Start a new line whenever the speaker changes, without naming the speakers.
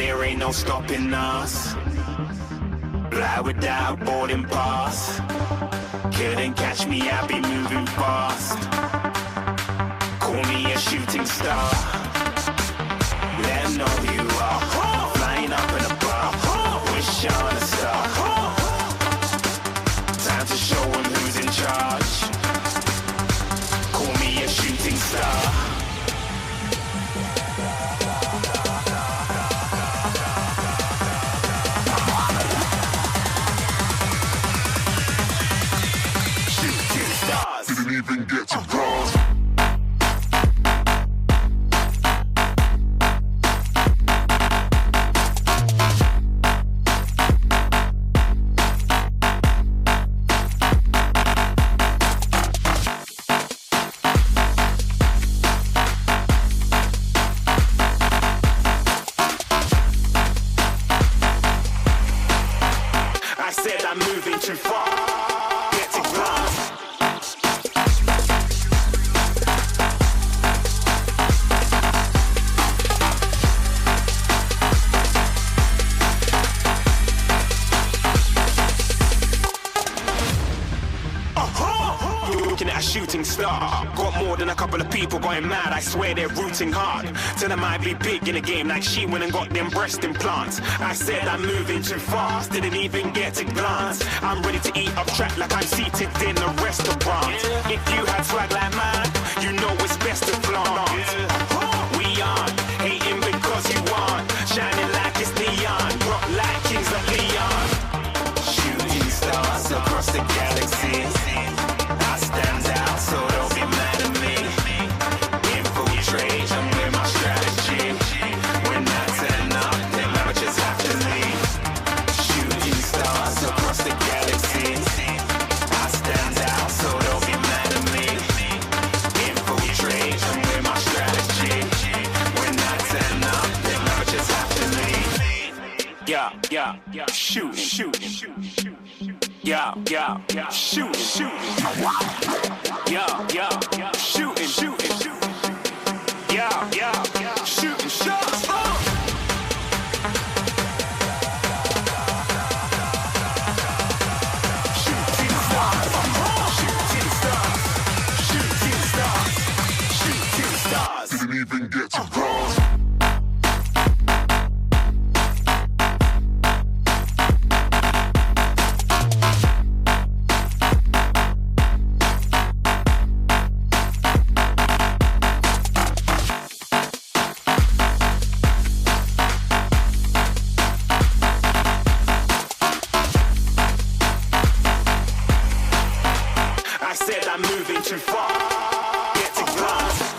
there ain't no stopping us. Fly without boarding pass. Couldn't catch me, I be moving fast. Call me a shooting star. Let 'em know who you are. Flying up in a bar. Wish on a star. Time to show 'em who's in charge. Call me a shooting star.
Didn't even get to cross.
I said I'm moving too far. Get to glass. Looking at a shooting star. Got more than a couple of people going mad. I swear they're rooting hard. Tell them I be big in the game like she went and got them breast implants. I said I'm moving too fast. Didn't even get to glance. I'm ready to eat up track like I'm seated in a restaurant. If you had swag like mine, you know it's best to flaunt. We aren't hating because you aren't. Shining like it's neon. Rock like kings of Leon. Shooting stars across the galaxy. I stand out, so don't be mad at me. Infiltrate, I'm with my strategy. When I turn up, then I just have to leave. Shooting stars across the galaxy. I stand out, so don't be mad at me. Infiltrate, I'm with my strategy. When I turn up, then I just have to leave. Yeah, shooting. Yeah, shooting. Yeah, shooting. Yeah, shooting shots. Shooting stars.
Didn't even get to cross.
I said I'm moving too far. Get to glass.